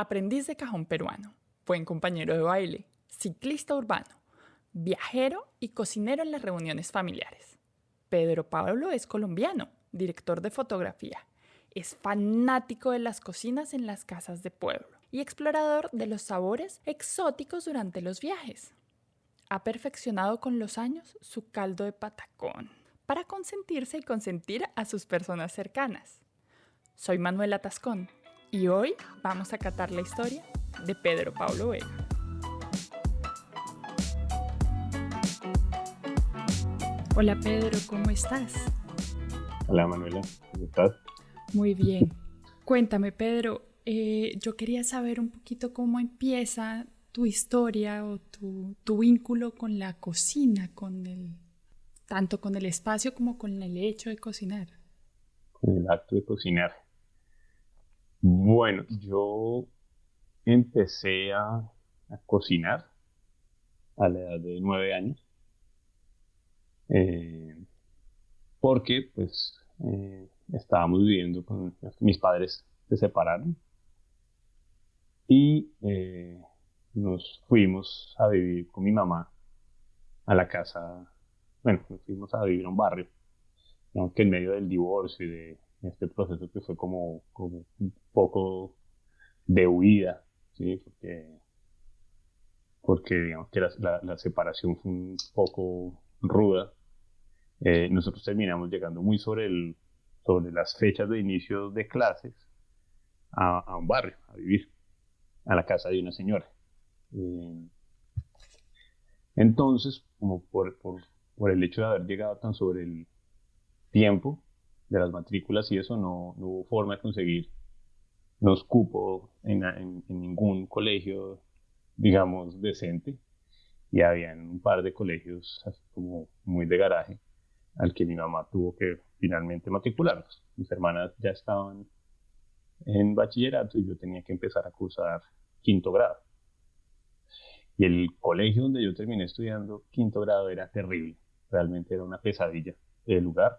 Aprendiz de cajón peruano, buen compañero de baile, ciclista urbano, viajero y cocinero en las reuniones familiares. Pedro Pablo es colombiano, director de fotografía. Es fanático de las cocinas en las casas de pueblo y explorador de los sabores exóticos durante los viajes. Ha perfeccionado con los años su caldo de patacón para consentirse y consentir a sus personas cercanas. Soy Manuela Tascón y hoy vamos a catar la historia de Pedro Pablo Vega. Hola Pedro, ¿cómo estás? Hola Manuela, ¿cómo estás? Muy bien. Cuéntame Pedro, yo quería saber un poquito cómo empieza tu historia o tu vínculo con la cocina, tanto con el espacio como con el hecho de cocinar. Con el acto de cocinar. Bueno, yo empecé a cocinar a la edad de 9 años, eh, porque estábamos viviendo con mis padres, se separaron y nos fuimos a vivir con mi mamá a la casa. Bueno, nos fuimos a vivir a un barrio, ¿no? Que en medio del divorcio y de este proceso que fue como un poco de huida, ¿sí? Porque digamos que la separación fue un poco ruda. Nosotros terminamos llegando muy sobre las fechas de inicio de clases a un barrio, a vivir, a la casa de una señora. Eh, entonces, como por el hecho de haber llegado tan sobre el tiempo de las matrículas y eso, no hubo forma de conseguir los cupos en ningún colegio, digamos, decente. Y había un par de colegios así como muy de garaje al que mi mamá tuvo que finalmente matricularnos. Mis hermanas ya estaban en bachillerato y yo tenía que empezar a cursar quinto grado. Y el colegio donde yo terminé estudiando quinto grado era terrible, realmente era una pesadilla el lugar,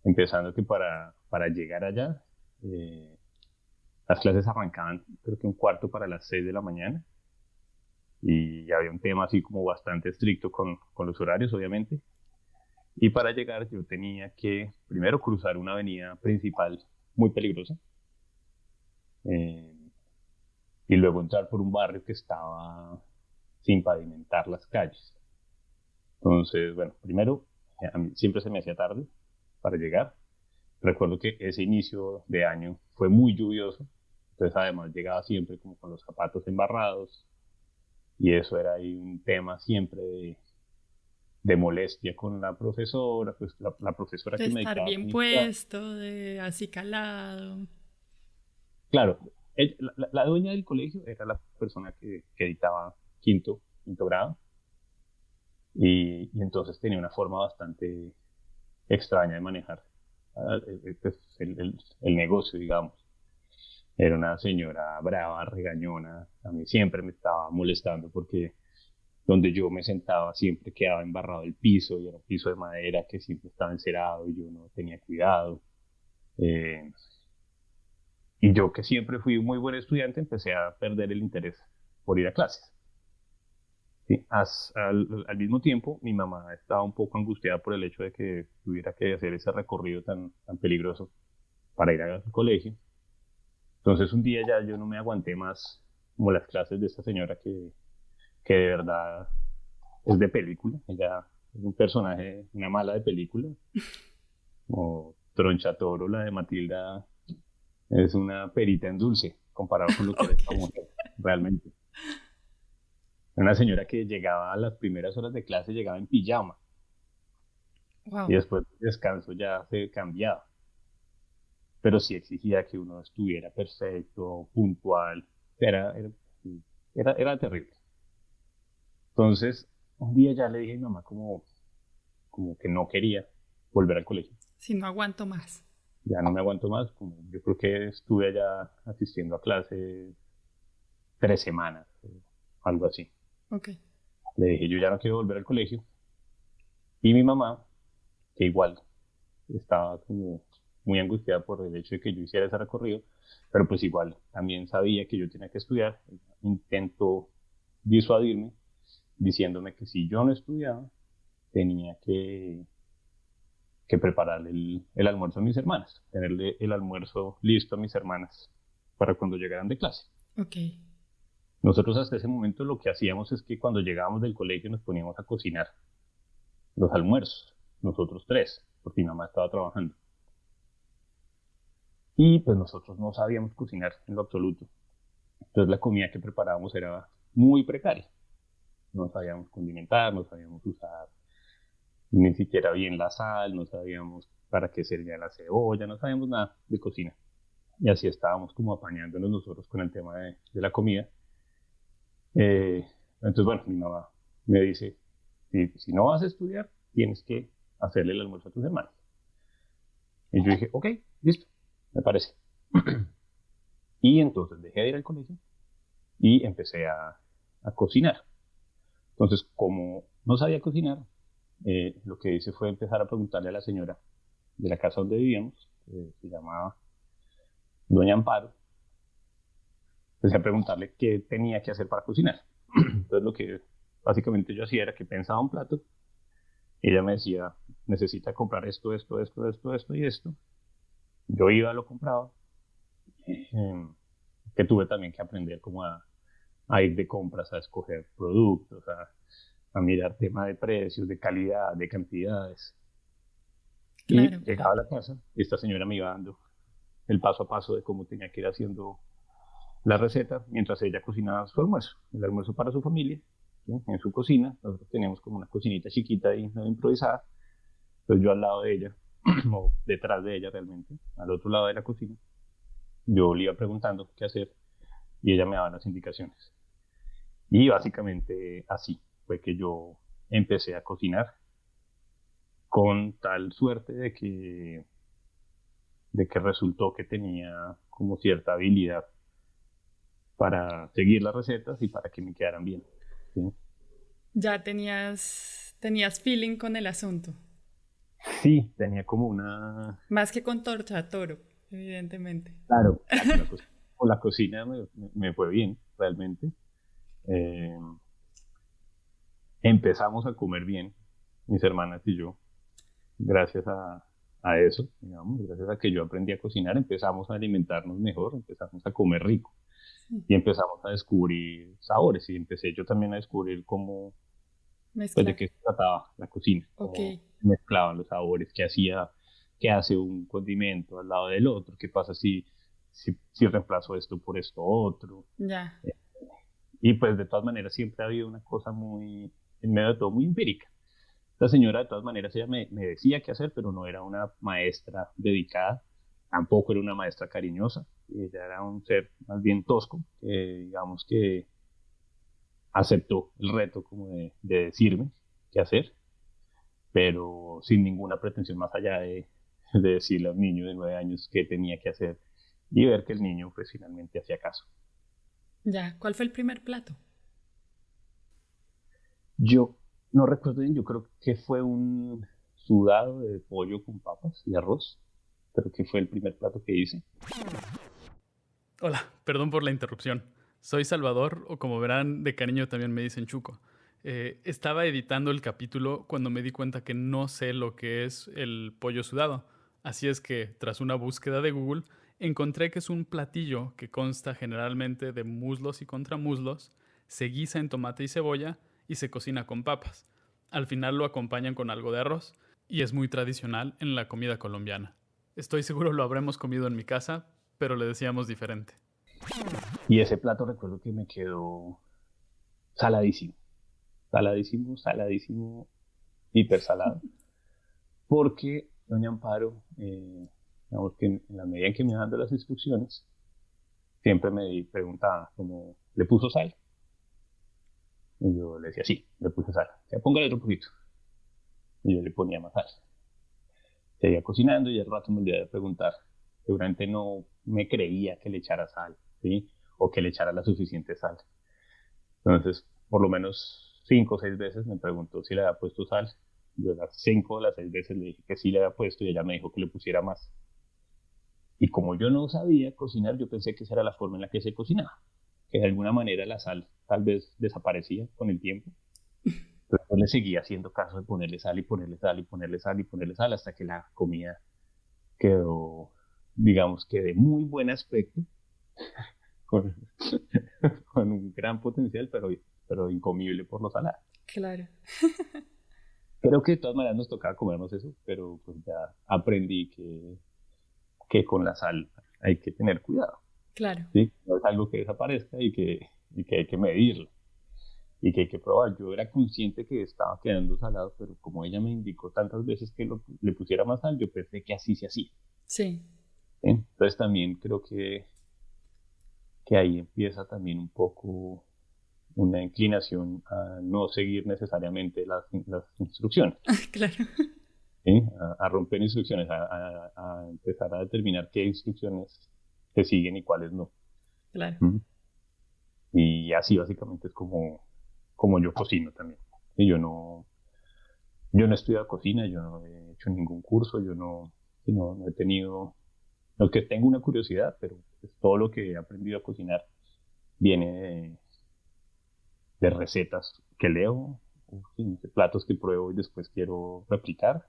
empezando que para llegar allá, eh, las clases arrancaban creo que un cuarto para las 6 de la mañana y había un tema así como bastante estricto con los horarios, obviamente. Y para llegar yo tenía que primero cruzar una avenida principal muy peligrosa, eh, y luego entrar por un barrio que estaba sin pavimentar las calles. Entonces, bueno, primero, a mí siempre se me hacía tarde para llegar. Recuerdo que ese inicio de año fue muy lluvioso, entonces además llegaba siempre como con los zapatos embarrados y eso era ahí un tema siempre de molestia con la profesora, pues la profesora De que me estar dictaba bien como, puesto, de acicalado. claro, la dueña del colegio era la persona que editaba quinto grado y entonces tenía una forma bastante extraña de manejar pues, el negocio, digamos. Era una señora brava, regañona, a mí siempre me estaba molestando porque donde yo me sentaba siempre quedaba embarrado el piso y era un piso de madera que siempre estaba encerado y yo no tenía cuidado. Eh, y yo que siempre fui un muy buen estudiante empecé a perder el interés por ir a clases. Sí, al mismo tiempo, mi mamá estaba un poco angustiada por el hecho de que tuviera que hacer ese recorrido tan peligroso para ir al colegio. Entonces un día ya yo no me aguanté más como las clases de esta señora que de verdad es de película. Ella es un personaje, una mala de película, como Tronchatoro, la de Matilda, es una perita en dulce comparado con lo que era esta Ok. mujer, realmente. Una señora que llegaba a las primeras horas de clase, llegaba en pijama y Wow. después del descanso ya se cambiaba. Pero sí exigía que uno estuviera perfecto, puntual. Era, era, era terrible. Entonces, un día ya le dije a mi mamá como que no quería volver al colegio. Si no aguanto más. Ya no me aguanto más. Como yo creo que estuve allá asistiendo a clase 3 semanas, algo así. Ok. Le dije, yo ya no quiero volver al colegio. Y mi mamá, que igual estaba como muy angustiada por el hecho de que yo hiciera ese recorrido, pero pues igual también sabía que yo tenía que estudiar. Intentó disuadirme diciéndome que si yo no estudiaba, tenía que preparar el almuerzo a mis hermanas, tenerle el almuerzo listo a mis hermanas para cuando llegaran de clase. Ok. Nosotros hasta ese momento lo que hacíamos es que cuando llegábamos del colegio nos poníamos a cocinar los almuerzos, nosotros tres, porque mi mamá estaba trabajando. Y pues nosotros no sabíamos cocinar en lo absoluto. Entonces la comida que preparábamos era muy precaria. No sabíamos condimentar, no sabíamos usar ni siquiera bien la sal, no sabíamos para qué servía la cebolla, no sabíamos nada de cocina. Y así estábamos como apañándonos nosotros con el tema de la comida. Entonces, bueno, mi mamá me dice, si no vas a estudiar, tienes que hacerle el almuerzo a tus hermanos. Y yo dije, ok, listo, me parece. Y entonces dejé de ir al colegio y empecé a cocinar. Entonces, como no sabía cocinar, lo que hice fue empezar a preguntarle a la señora de la casa donde vivíamos, se llamaba Doña Amparo. Empecé a preguntarle qué tenía que hacer para cocinar. Entonces, lo que básicamente yo hacía era que pensaba un plato y ella me decía, necesita comprar esto, esto, esto, esto, esto y esto. Yo iba, lo compraba. Que tuve también que aprender como a ir de compras, a escoger productos, a mirar tema de precios, de calidad, de cantidades. Y Claro. llegaba a la casa y esta señora me iba dando el paso a paso de cómo tenía que ir haciendo la receta mientras ella cocinaba su almuerzo, el almuerzo para su familia, ¿sí? En su cocina. Nosotros teníamos como una cocinita chiquita ahí, no improvisada. Entonces yo al lado de ella, o detrás de ella realmente, al otro lado de la cocina, yo le iba preguntando qué hacer y ella me daba las indicaciones. Y básicamente así fue que yo empecé a cocinar con tal suerte de que resultó que tenía como cierta habilidad para seguir las recetas y para que me quedaran bien, ¿sí? Ya tenías feeling con el asunto. Sí, tenía como una... Más que con torta toro, evidentemente. Claro, con la cocina me fue bien, realmente. Eh, Empezamos a comer bien, mis hermanas y yo, gracias a eso, digamos, gracias a que yo aprendí a cocinar, empezamos a alimentarnos mejor, empezamos a comer rico y empezamos a descubrir sabores y empecé yo también a descubrir cómo, pues de Mezclar. qué se trataba la cocina, Ok. cómo mezclaban los sabores, qué hace un condimento al lado del otro, qué pasa si reemplazo esto por esto otro. Ya. Y pues de todas maneras siempre ha habido una cosa muy, en medio de todo, muy empírica. La señora, de todas maneras, ella me decía qué hacer, pero no era una maestra dedicada, tampoco era una maestra cariñosa. Ella era un ser más bien tosco, que digamos que aceptó el reto como de decirme qué hacer, pero sin ninguna pretensión más allá de decirle a un niño de 9 años qué tenía que hacer y ver que el niño pues finalmente hacía caso. Ya. ¿Cuál fue el primer plato? Yo no recuerdo bien, yo creo que fue un sudado de pollo con papas y arroz. Creo que fue el primer plato que hice. Hola, perdón por la interrupción. Soy Salvador, o como verán, de cariño también me dicen Chuco. Estaba editando el capítulo cuando me di cuenta que no sé lo que es el pollo sudado. Así es que, tras una búsqueda de Google, encontré que es un platillo que consta generalmente de muslos y contramuslos, se guisa en tomate y cebolla y se cocina con papas. Al final lo acompañan con algo de arroz y es muy tradicional en la comida colombiana. Estoy seguro lo habremos comido en mi casa, pero le decíamos diferente. Y ese plato recuerdo que me quedó saladísimo, saladísimo, saladísimo, hiper salado. Porque doña Amparo, digamos que en la medida en que me iba dando las instrucciones, siempre me preguntaba como, ¿le puso sal? Y yo le decía, sí, le puse sal. O sea, póngale otro poquito. Y yo le ponía más sal. Seguía cocinando y al rato me olvidé de preguntar. Seguramente no me creía que le echara sal, ¿sí? O que le echara la suficiente sal. Entonces, por lo menos 5 o 6 veces me preguntó si le había puesto sal. Yo las 5 o las 6 veces le dije que sí le había puesto y ella me dijo que le pusiera más. Y como yo no sabía cocinar, yo pensé que esa era la forma en la que se cocinaba, que de alguna manera la sal tal vez desaparecía con el tiempo. Pero yo le seguía haciendo caso de ponerle sal y ponerle sal y ponerle sal y ponerle sal hasta que la comida quedó, digamos que de muy buen aspecto, con, con un gran potencial, pero incomible por lo salado. Claro. Creo que de todas maneras nos tocaba comernos eso, pero pues ya aprendí que con la sal hay que tener cuidado, Claro. ¿sí? No es algo que desaparezca y que hay que medirlo y que hay que probar. Yo era consciente que estaba quedando salado, pero como ella me indicó tantas veces que le pusiera más sal, yo pensé que así se hacía. Sí. ¿Sí? Entonces también creo que ahí empieza también un poco una inclinación a no seguir necesariamente las instrucciones, Claro. ¿sí? A romper instrucciones, a empezar a determinar qué instrucciones se siguen y cuáles no. Claro. ¿Mm? Y así básicamente es como yo cocino también. Y yo no he estudiado cocina, yo no he hecho ningún curso, no he tenido, no que tengo una curiosidad, pero pues todo lo que he aprendido a cocinar viene de recetas que leo, de platos que pruebo y después quiero replicar,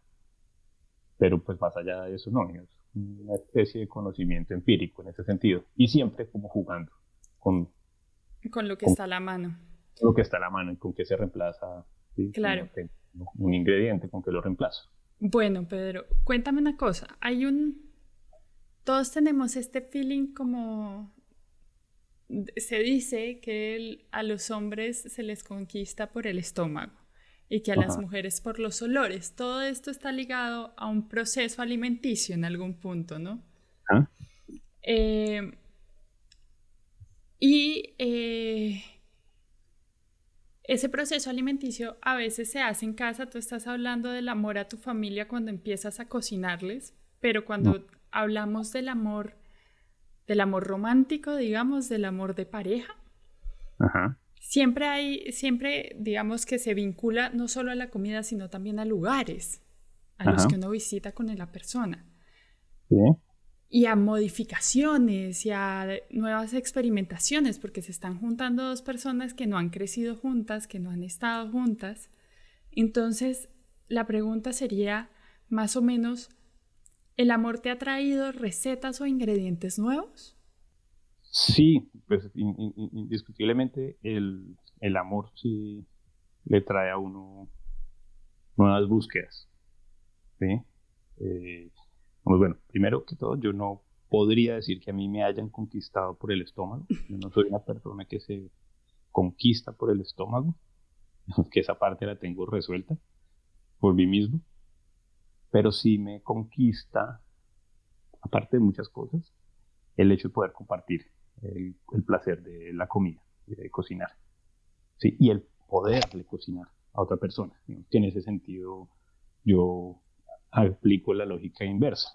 pero pues más allá de eso no, es una especie de conocimiento empírico en ese sentido, y siempre como jugando con, Con lo que con está a la mano. lo que está a la mano y con qué se reemplaza, ¿sí? Si Claro. no tengo un ingrediente, con qué lo reemplazo. Bueno, Pedro, cuéntame una cosa. Todos tenemos este feeling como se dice que a los hombres se les conquista por el estómago y que a las Ajá. mujeres por los olores. Todo esto está ligado a un proceso alimenticio en algún punto, ¿no? ¿Ah? Eh, y ese proceso alimenticio a veces se hace en casa. Tú estás hablando del amor a tu familia cuando empiezas a cocinarles, pero No. cuando hablamos del amor romántico, digamos, del amor de pareja, Ajá. siempre digamos que se vincula no solo a la comida, sino también a lugares a los Ajá. que uno visita con la persona. Sí. Y a modificaciones y a nuevas experimentaciones, porque se están juntando dos personas que no han crecido juntas, que no han estado juntas. Entonces, la pregunta sería, más o menos, ¿el amor te ha traído recetas o ingredientes nuevos? Sí, pues indiscutiblemente el amor sí le trae a uno nuevas búsquedas, ¿sí? Pues bueno, primero que todo, yo no podría decir que a mí me hayan conquistado por el estómago. Yo no soy una persona que se conquista por el estómago, que esa parte la tengo resuelta por mí mismo, pero sí me conquista, aparte de muchas cosas, el hecho de poder compartir el placer de la comida, de cocinar, ¿sí? Y el poderle cocinar a otra persona. ¿Sí? Que en ese sentido yo aplico la lógica inversa.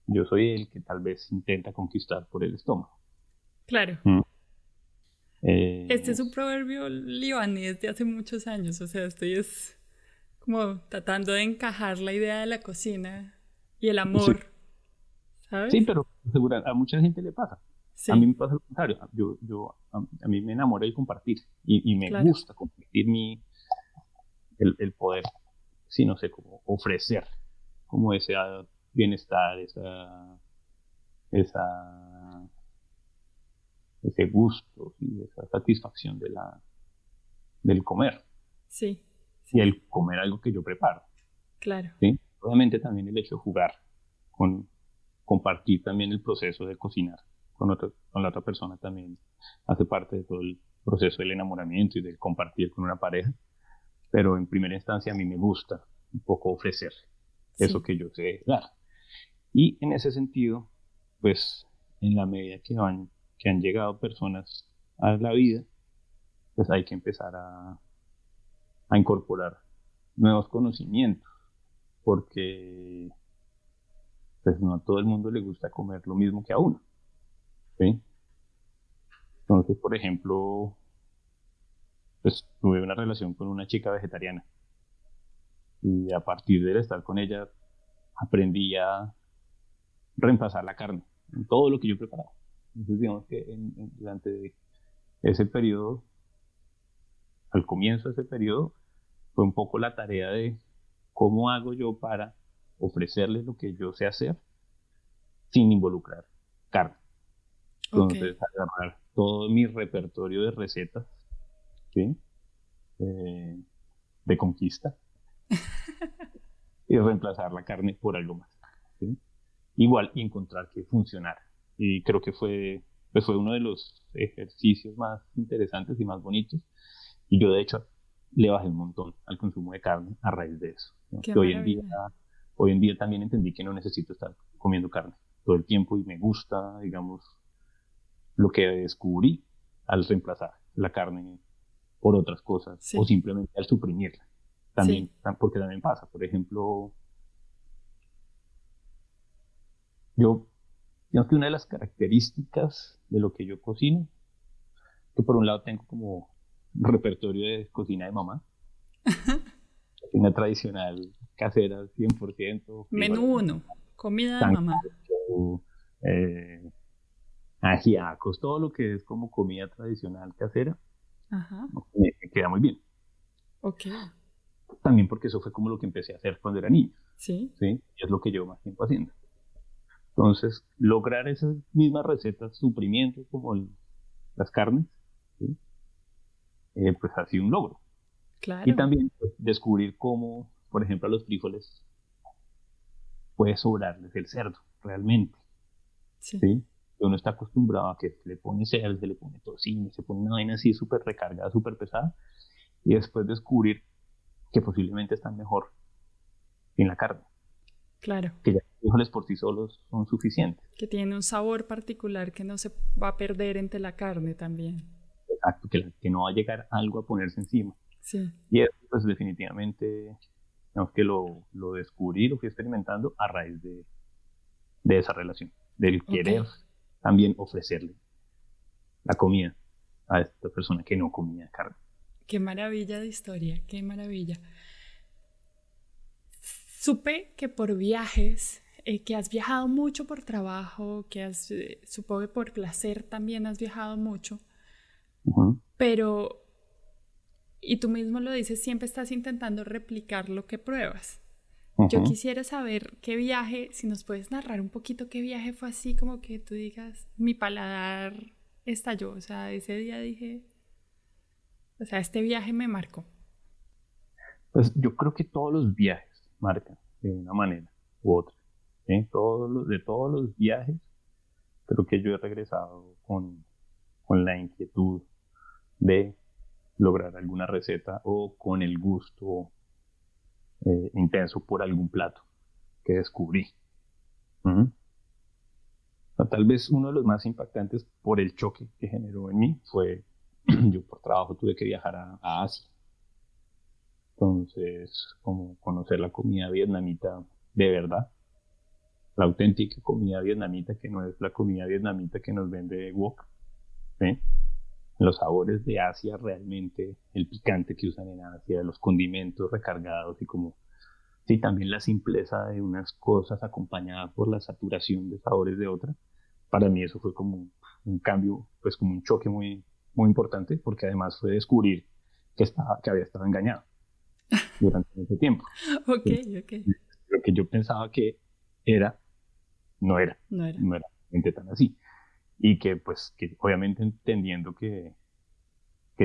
Yo soy el que tal vez intenta conquistar por el estómago. Claro. Mm. Este es un proverbio libanés de hace muchos años, o sea, estoy como tratando de encajar la idea de la cocina y el Sí, amor, sí, ¿sabes? pero a mucha gente le pasa. A mí Sí, me pasa lo contrario. A mí me enamora el compartir y me claro, gusta compartir el poder, sí, no sé, como ofrecer como ese bienestar, esa, ese gusto y esa satisfacción del comer sí, y sí, el comer algo que yo preparo, claro, ¿sí? Obviamente también el hecho de jugar, con compartir también el proceso de cocinar con la otra persona también hace parte de todo el proceso del enamoramiento y del compartir con una pareja, pero en primera instancia a mí me gusta un poco ofrecer eso sí, que yo sé dar. Y en ese sentido, pues en la medida que han llegado personas a la vida, pues hay que empezar a incorporar nuevos conocimientos, porque pues no a todo el mundo le gusta comer lo mismo que a uno, ¿sí? Entonces, por ejemplo, pues tuve una relación con una chica vegetariana y a partir de estar con ella aprendí a reemplazar la carne, en todo lo que yo preparaba. Entonces, digamos que durante ese periodo, al comienzo de ese periodo, fue un poco la tarea de cómo hago yo para ofrecerles lo que yo sé hacer sin involucrar carne. Entonces, agarrar todo mi repertorio de recetas, ¿sí? De conquista y reemplazar la carne por algo más, ¿sí? Igual, y encontrar que funcionara. Y creo que fue uno de los ejercicios más interesantes y más bonitos. Y yo, de hecho, le bajé un montón al consumo de carne a raíz de eso. Que hoy en día también entendí que no necesito estar comiendo carne todo el tiempo y me gusta, digamos, lo que descubrí al reemplazar la carne por otras cosas, sí, o simplemente al suprimirla. También, sí, porque también pasa. Por ejemplo, digamos que una de las características de lo que yo cocino, que por un lado tengo como un repertorio de cocina de mamá, cocina tradicional, casera, 100%. Menú 1, comida de mamá. Ajiacos, todo lo que es como comida tradicional casera, me queda muy bien. También porque eso fue como lo que empecé a hacer cuando era niño. Sí. Y es lo que llevo más tiempo haciendo. Entonces, lograr esas mismas recetas suprimiendo como las carnes, ¿sí? Pues ha sido un logro. Claro. Y también pues, descubrir cómo, por ejemplo, a los frijoles puede sobrarles el cerdo, realmente. Sí. Uno está acostumbrado a que se le pone cerdo, se le pone tocino, se pone una vaina así súper recargada, súper pesada, y después descubrir que posiblemente están mejor sin la carne. Claro. Que ya los frijoles por sí solos son suficientes. Que tiene un sabor particular que no se va a perder entre la carne también. Exacto, que no va a llegar algo a ponerse encima. Sí. Y eso pues definitivamente, digamos que lo descubrí, lo fui experimentando a raíz de esa relación, del querer también ofrecerle la comida a esta persona que no comía carne. Qué maravilla de historia, qué maravilla. Supe que por viajes, que has viajado mucho por trabajo, que supongo que por placer también has viajado mucho, pero, y tú mismo lo dices, siempre estás intentando replicar lo que pruebas. Yo quisiera saber qué viaje, si nos puedes narrar un poquito qué viaje fue así, como que tú digas, mi paladar estalló, o sea, ese día dije, o sea, este viaje me marcó. Pues yo creo que todos los viajes marcan de una manera u otra, ¿sí? De todos los viajes, creo que yo he regresado con la inquietud de lograr alguna receta o con el gusto intenso por algún plato que descubrí. Tal vez uno de los más impactantes por el choque que generó en mí fue, yo por trabajo tuve que viajar a Asia. Entonces, como conocer la comida vietnamita de verdad, la auténtica comida vietnamita que no es la comida vietnamita que nos vende Wok, ¿sí? Los sabores de Asia realmente, el picante que usan en Asia, los condimentos recargados y como, sí, también la simpleza de unas cosas acompañada por la saturación de sabores de otras. Para mí eso fue como un cambio, pues como un choque muy, muy importante, porque además fue descubrir que había estado engañado durante ese tiempo. Lo que yo pensaba que no era realmente tan así. Y que pues que obviamente entendiendo que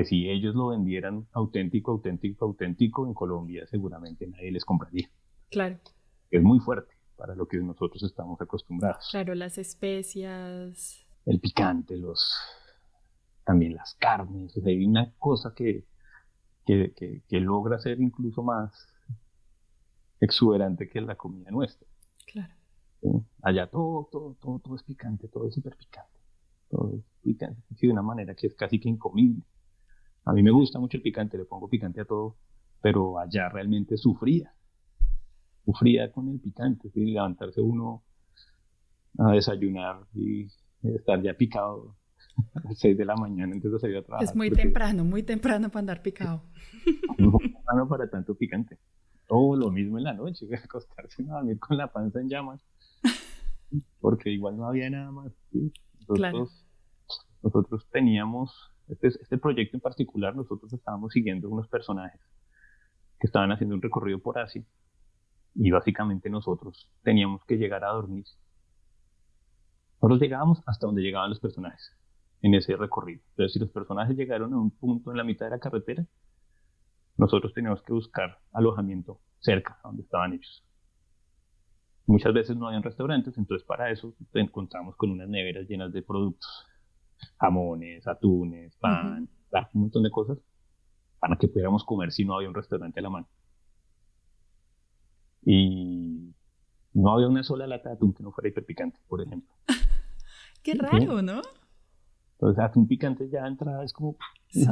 si ellos lo vendieran auténtico, en Colombia seguramente nadie les compraría. Claro. Es muy fuerte para lo que nosotros estamos acostumbrados. Claro, las especias. El picante, también las carnes. O sea, hay una cosa que logra ser incluso más exuberante que la comida nuestra. Claro. ¿Sí? Allá todo es picante, todo es hiper picante. Todo es picante, de una manera que es casi que incomible. A mí me gusta mucho el picante, le pongo picante a todo, pero allá realmente sufría con el picante, ¿sí? Levantarse uno a desayunar y estar ya picado a las 6 de la mañana antes de salir a trabajar. Es muy temprano para andar picado. Muy temprano para tanto picante. O lo mismo en la noche, acostarse a dormir con la panza en llamas. porque igual no había nada más, ¿sí? Claro. Nosotros teníamos, este proyecto en particular, nosotros estábamos siguiendo unos personajes que estaban haciendo un recorrido por Asia y básicamente nosotros teníamos que llegar a dormir. Nosotros llegábamos hasta donde llegaban los personajes en ese recorrido. Entonces, si los personajes llegaron a un punto en la mitad de la carretera, nosotros teníamos que buscar alojamiento cerca a donde estaban ellos. Muchas veces no habían restaurantes, entonces para eso te encontramos con unas neveras llenas de productos, jamones, atunes, pan, un montón de cosas para que pudiéramos comer si no había un restaurante a la mano. Y no había una sola lata de atún que no fuera hiperpicante, por ejemplo. Qué ¿Sí? raro, ¿no? Entonces, atún picante ya de entrada es como... Sí.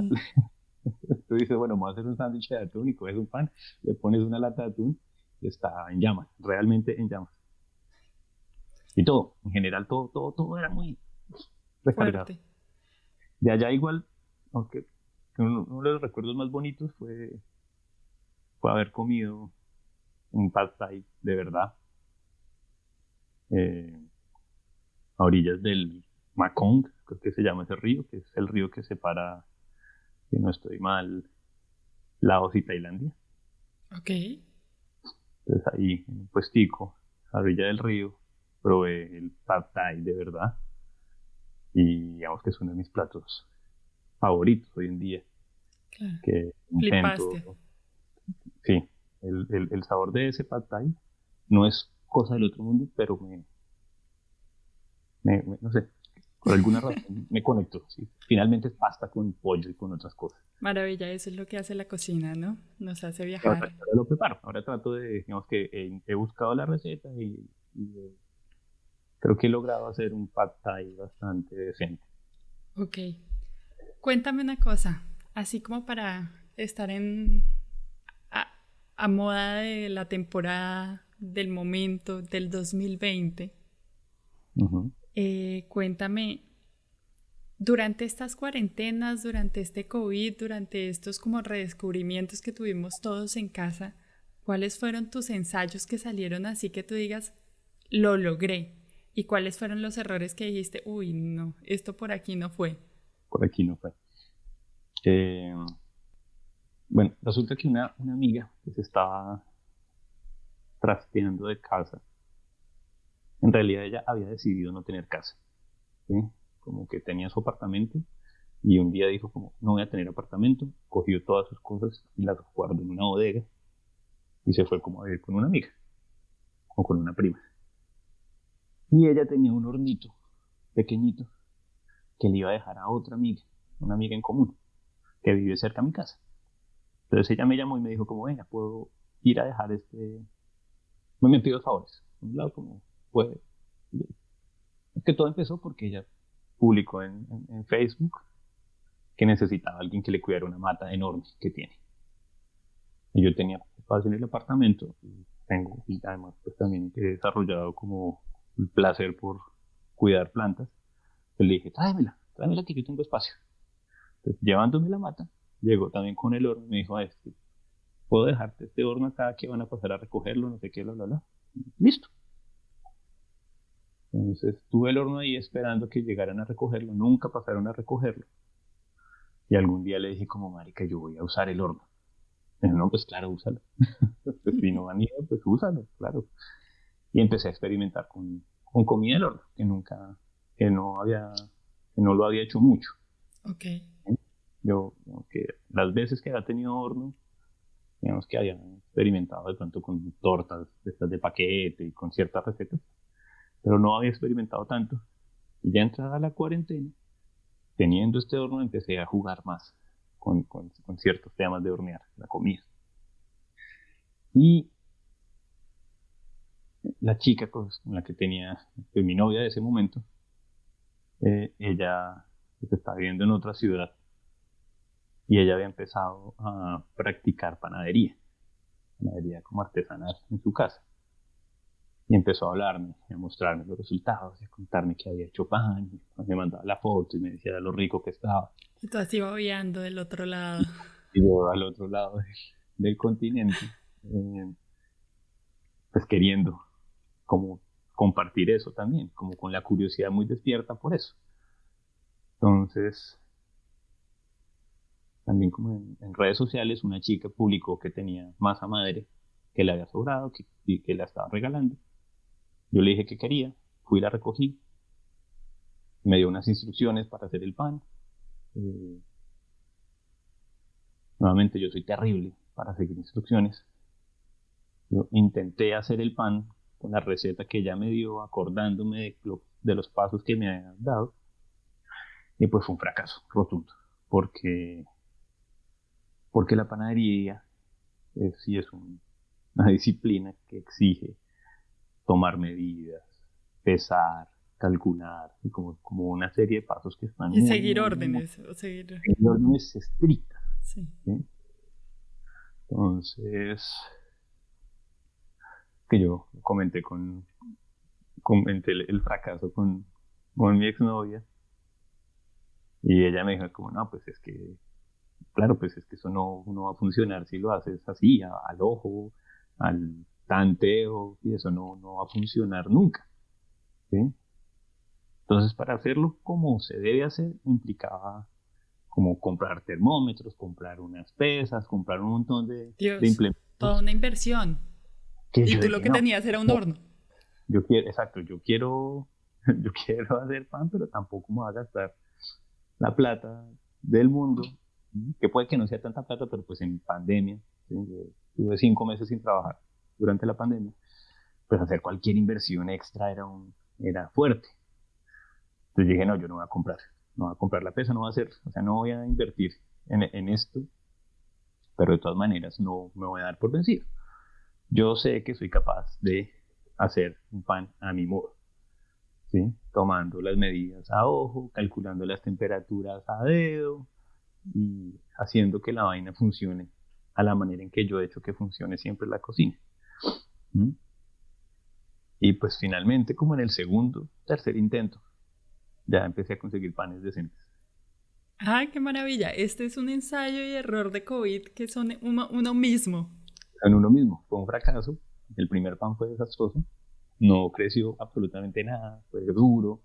Tú dices, bueno, vamos a hacer un sándwich de atún y coges un pan, le pones una lata de atún y está en llamas, realmente en llamas. Y todo, en general, todo era muy recargado. Fuerte. De allá igual, aunque uno de los recuerdos más bonitos fue haber comido un pad thai de verdad a orillas del Mekong, creo que se llama ese río, que es el río que separa, si no estoy mal, Laos y Tailandia. Ok. Entonces ahí, en un puestico, a orilla del río, probé el pad thai de verdad. Y digamos que es uno de mis platos favoritos hoy en día. Claro. Que Flipaste. intento, sí, el sabor de ese pad thai no es cosa del otro mundo, pero no sé, por alguna razón me conecto. ¿Sí? Finalmente es pasta con pollo y con otras cosas. Maravilla, eso es lo que hace la cocina, ¿no? Nos hace Ahora, viajar. ahora lo preparo, ahora trato de, digamos que he buscado la receta y creo que he logrado hacer un pad thai bastante decente. Ok. Cuéntame una cosa, así como para estar a, a moda de la temporada, del momento, del 2020. Uh-huh. Cuéntame, durante estas cuarentenas, durante este COVID, durante estos como redescubrimientos que tuvimos todos en casa, ¿cuáles fueron tus ensayos que salieron así que tú digas, lo logré? ¿Y cuáles fueron los errores que dijiste, uy, no, esto por aquí no fue? Por aquí no fue. Eh, bueno, resulta que una amiga que se estaba trasteando de casa, en realidad ella había decidido no tener casa, ¿sí? Como que tenía su apartamento y un día dijo como, no voy a tener apartamento, cogió todas sus cosas y las guardó en una bodega y se fue como a vivir con una amiga o con una prima. Y ella tenía un hornito pequeñito que le iba a dejar a otra amiga, una amiga en común, que vive cerca de mi casa. Entonces ella me llamó y me dijo como, venga, puedo ir a dejar me pidió favores. Por un lado, como puede. Es que todo empezó porque ella publicó en Facebook que necesitaba a alguien que le cuidara una mata enorme que tiene. Y yo tenía espacio en el apartamento y además pues también he desarrollado como el placer por cuidar plantas. Entonces le dije, tráemela que yo tengo espacio. Entonces llevándome la mata, llegó también con el horno y me dijo, puedo dejarte este horno acá que van a pasar a recogerlo, no sé qué, bla. Listo. Entonces tuve el horno ahí esperando que llegaran a recogerlo, nunca pasaron a recogerlo. Y algún día le dije como, marica, yo voy a usar el horno. Me dijo, no, pues claro, úsalo. Pues si no han ido, pues úsalo, claro. Y empecé a experimentar con comida del horno, que no lo había hecho mucho. Ok. Yo, que las veces que había tenido horno, digamos que había experimentado de pronto con tortas de estas de paquete y con ciertas recetas, pero no había experimentado tanto. Y ya entrada la cuarentena, teniendo este horno, empecé a jugar más con ciertos temas de hornear la comida. Y la chica con la que tenía, pues, mi novia de ese momento, ella pues, está viviendo en otra ciudad y ella había empezado a practicar panadería como artesanal en su casa. Y empezó a hablarme, a mostrarme los resultados, a contarme que había hecho pan, me mandaba la foto y me decía lo rico que estaba. Y tú así babeando del otro lado. Y yo al otro lado del continente, pues queriendo como compartir eso también, como con la curiosidad muy despierta por eso. Entonces, también como en redes sociales, una chica publicó que tenía masa madre que le había sobrado y que la estaba regalando. Yo le dije que quería, fui y la recogí, me dio unas instrucciones para hacer el pan. Nuevamente, yo soy terrible para seguir instrucciones. Yo intenté hacer el pan con la receta que ella me dio, acordándome de los pasos que me había dado, y pues fue un fracaso rotundo, porque la panadería sí es una disciplina que exige tomar medidas, pesar, calcular, y como una serie de pasos que están Y seguir órdenes, o seguir órdenes estrictas. Sí. ¿Sí? Entonces, que yo comenté el fracaso con mi exnovia, y ella me dijo como, no, pues es que, claro, pues es que eso no va a funcionar si lo haces así, al ojo, al tanteo, y eso no va a funcionar nunca, ¿sí? Entonces, para hacerlo como se debe hacer, implicaba como comprar termómetros, comprar unas pesas, comprar un montón de implementos. Toda una inversión. Y tú lo que tenías era un horno. Yo quiero hacer pan, pero tampoco me voy a gastar la plata del mundo, que puede que no sea tanta plata, pero pues en pandemia, ¿sí? Tuve 5 meses sin trabajar durante la pandemia, pues hacer cualquier inversión extra era fuerte. Entonces dije, no, yo no voy a comprar la pesa, no voy a invertir en esto, pero de todas maneras no me voy a dar por vencido. Yo sé que soy capaz de hacer un pan a mi modo, ¿sí? Tomando las medidas a ojo, calculando las temperaturas a dedo y haciendo que la vaina funcione a la manera en que yo he hecho que funcione siempre la cocina. ¿Mm? Y pues finalmente, como en el tercer intento, ya empecé a conseguir panes decentes. ¡Ay, qué maravilla! Este es un ensayo y error de COVID que son uno mismo. En uno mismo. Fue un fracaso. El primer pan fue desastroso. No creció absolutamente nada. Fue duro.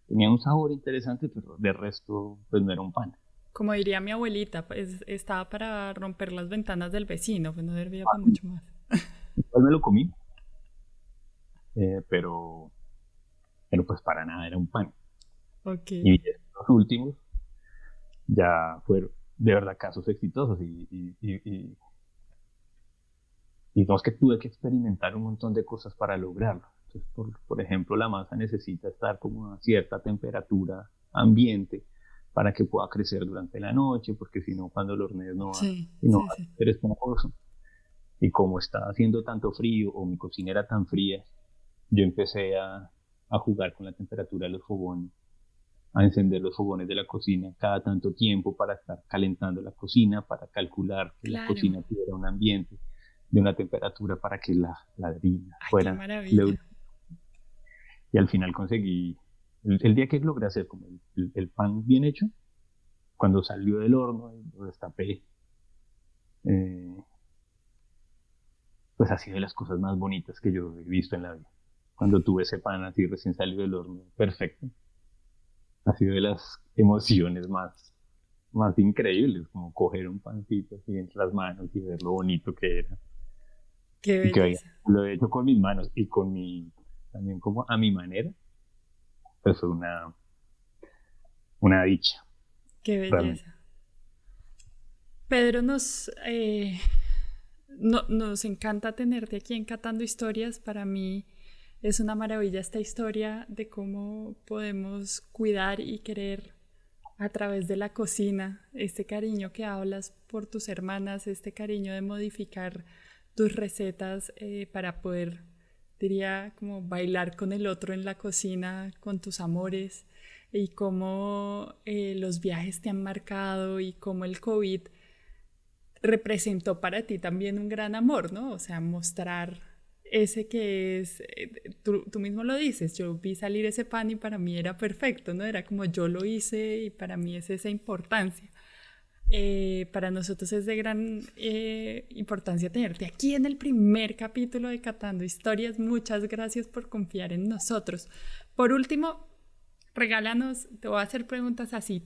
Tenía un sabor interesante, pero de resto, pues no era un pan. Como diría mi abuelita, pues estaba para romper las ventanas del vecino, pues no servía para mucho más. Igual me lo comí. Pero pues para nada era un pan. Okay. Y los últimos ya fueron de verdad casos exitosos y no es que tuve que experimentar un montón de cosas para lograrlo. Entonces, por ejemplo, la masa necesita estar como a cierta temperatura ambiente para que pueda crecer durante la noche, porque si no, cuando lo hornees no va a ser esponjoso. Y como estaba haciendo tanto frío o mi cocina era tan fría, yo empecé a jugar con la temperatura de los fogones, a encender los fogones de la cocina cada tanto tiempo para estar calentando la cocina, para calcular que la cocina tuviera un ambiente de una temperatura para que la harina fuera. Y al final conseguí, el día que logré hacer como el pan bien hecho, cuando salió del horno y lo destapé, pues ha sido de las cosas más bonitas que yo he visto en la vida. Cuando tuve ese pan así recién salido del horno, perfecto, ha sido de las emociones más increíbles, como coger un pancito así entre las manos y ver lo bonito que era. Qué belleza. Y que lo he hecho con mis manos y también como a mi manera, pues fue una dicha. Qué belleza. Realmente. Pedro, nos encanta tenerte aquí en Catando Historias. Para mí es una maravilla esta historia de cómo podemos cuidar y querer a través de la cocina, este cariño que hablas por tus hermanas, este cariño de modificar tus recetas para poder, diría, como bailar con el otro en la cocina, con tus amores, y cómo los viajes te han marcado y cómo el COVID representó para ti también un gran amor, ¿no? O sea, mostrar ese que es, tú mismo lo dices, yo vi salir ese pan y para mí era perfecto, ¿no? Era como yo lo hice y para mí es esa importancia. Para nosotros es de gran importancia tenerte aquí en el primer capítulo de Catando Historias. Muchas gracias por confiar en nosotros. Por último, regálanos, te voy a hacer preguntas así,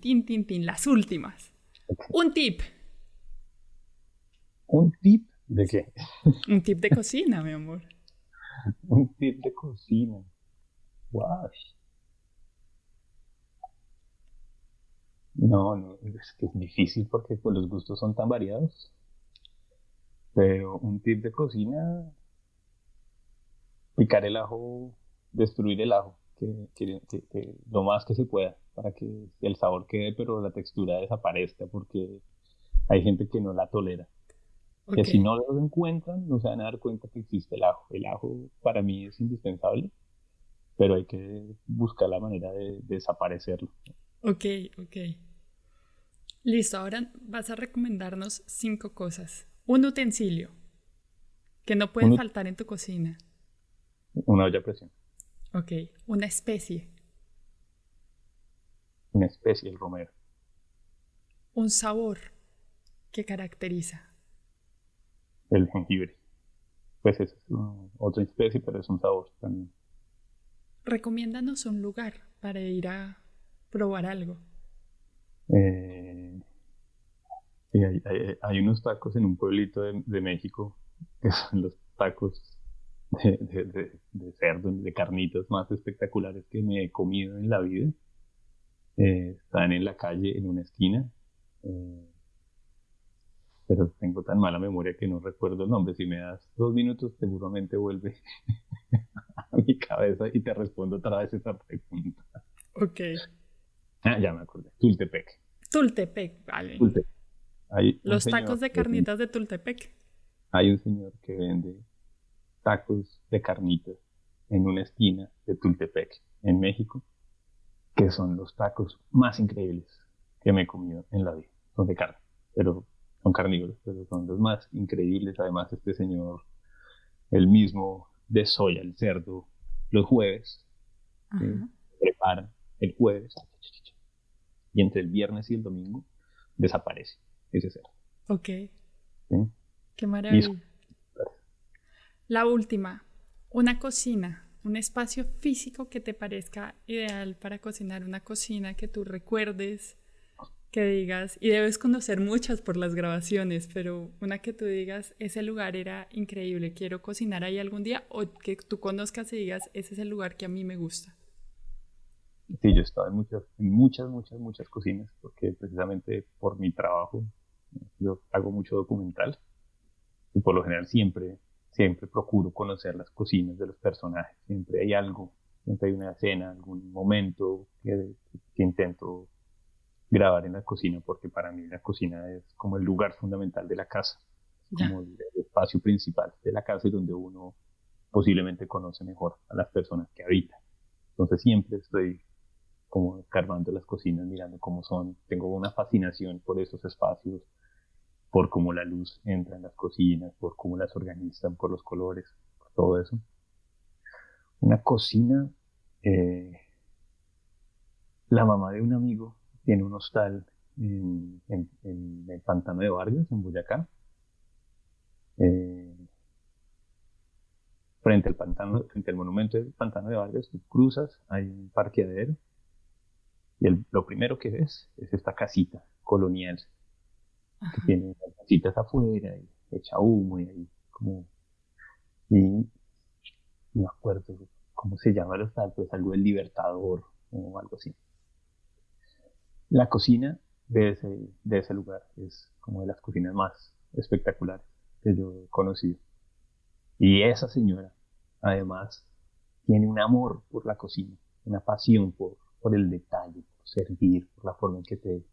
las últimas. Un tip. ¿Un tip de qué? Un tip de cocina, mi amor. Un tip de cocina. Wow. No, es que es difícil porque pues, los gustos son tan variados. Pero un tip de cocina, picar el ajo, destruir el ajo, que lo más que se pueda, para que el sabor quede, pero la textura desaparezca, porque hay gente que no la tolera. Que si no lo encuentran, no se van a dar cuenta que existe el ajo. El ajo para mí es indispensable, pero hay que buscar la manera de desaparecerlo. Ok. Listo, ahora vas a recomendarnos 5 cosas. Un utensilio que no puede faltar en tu cocina. Una olla a presión. Ok. Una especie. Una especie, el romero. Un sabor que caracteriza. El jengibre. Pues es otra especie, pero es un sabor también. Recomiéndanos un lugar para ir a probar algo. Sí, hay unos tacos en un pueblito de México que son los tacos de cerdo, de carnitas más espectaculares que me he comido en la vida. Están en la calle, en una esquina. Pero tengo tan mala memoria que no recuerdo el nombre. Si me das 2 minutos, seguramente vuelve a mi cabeza y te respondo otra vez esa pregunta. Ok. Ya me acordé. Tultepec, vale. Tultepec. Los tacos de carnitas de Tultepec. Hay un señor que vende tacos de carnitas en una esquina de Tultepec, en México, que son los tacos más increíbles que me he comido en la vida. Son de carne, pero son carnívoros, pero son los más increíbles. Además, este señor, el mismo desolla el cerdo los jueves, prepara el jueves, y entre el viernes y el domingo desaparece ese cerdo. Ok. ¿Sí? Qué maravilla. La última, una cocina, un espacio físico que te parezca ideal para cocinar, una cocina que tú recuerdes, que digas, y debes conocer muchas por las grabaciones, pero una que tú digas, ese lugar era increíble, quiero cocinar ahí algún día, o que tú conozcas y digas, ese es el lugar que a mí me gusta. Sí, yo he estado en muchas cocinas, porque precisamente por mi trabajo yo hago mucho documental y por lo general siempre procuro conocer las cocinas de los personajes. Siempre hay algo, siempre hay una escena, algún momento que intento grabar en la cocina, porque para mí la cocina es como el lugar fundamental de la casa, como el espacio principal de la casa y donde uno posiblemente conoce mejor a las personas que habitan. Entonces siempre estoy como escarbando las cocinas, mirando cómo son. Tengo una fascinación por esos espacios, por cómo la luz entra en las cocinas, por cómo las organizan, por los colores, por todo eso. Una cocina, la mamá de un amigo tiene un hostal en el Pantano de Vargas, en Boyacá. Frente al monumento del Pantano de Vargas, tú cruzas, hay un parqueadero, y lo primero que ves es esta casita colonial, que tiene las casitas afuera y echa humo y ahí como... Y no me acuerdo cómo se llama el hostal, pues algo del Libertador o algo así. La cocina de ese lugar es como de las cocinas más espectaculares que yo he conocido. Y esa señora, además, tiene un amor por la cocina, una pasión por el detalle, por servir, por la forma en que te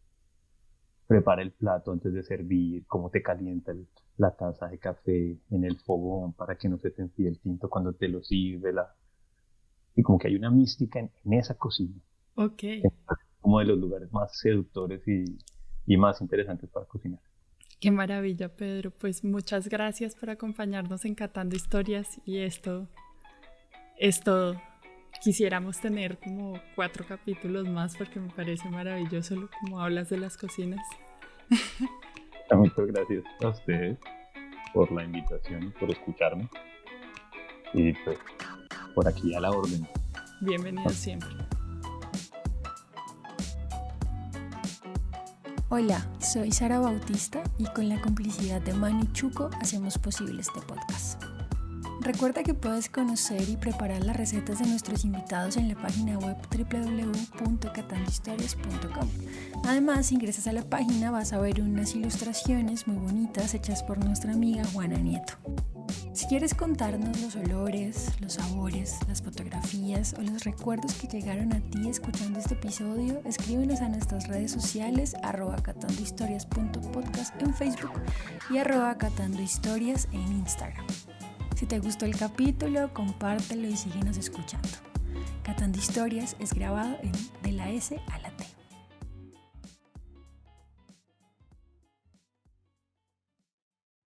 prepara el plato antes de servir, cómo te calienta la taza de café en el fogón para que no se te enfríe el tinto cuando te lo sirve. Y como que hay una mística en esa cocina. Ok. Como de los lugares más seductores y más interesantes para cocinar. Qué maravilla, Pedro. Pues muchas gracias por acompañarnos en Catando Historias, y esto quisiéramos tener como 4 capítulos más porque me parece maravilloso como hablas de las cocinas. Muchas gracias a ustedes por la invitación, por escucharme. Y pues, por aquí a la orden. Bienvenido siempre. Hola, soy Sara Bautista y con la complicidad de Manu y Chuco hacemos posible este podcast. Recuerda que puedes conocer y preparar las recetas de nuestros invitados en la página web www.catandohistorias.com. Además, si ingresas a la página vas a ver unas ilustraciones muy bonitas hechas por nuestra amiga Juana Nieto. Si quieres contarnos los olores, los sabores, las fotografías o los recuerdos que llegaron a ti escuchando este episodio, escríbenos a nuestras redes sociales @catandohistorias.podcast en Facebook y @catandohistorias en Instagram. Si te gustó el capítulo, compártelo y síguenos escuchando. Catando Historias es grabado en de la S a la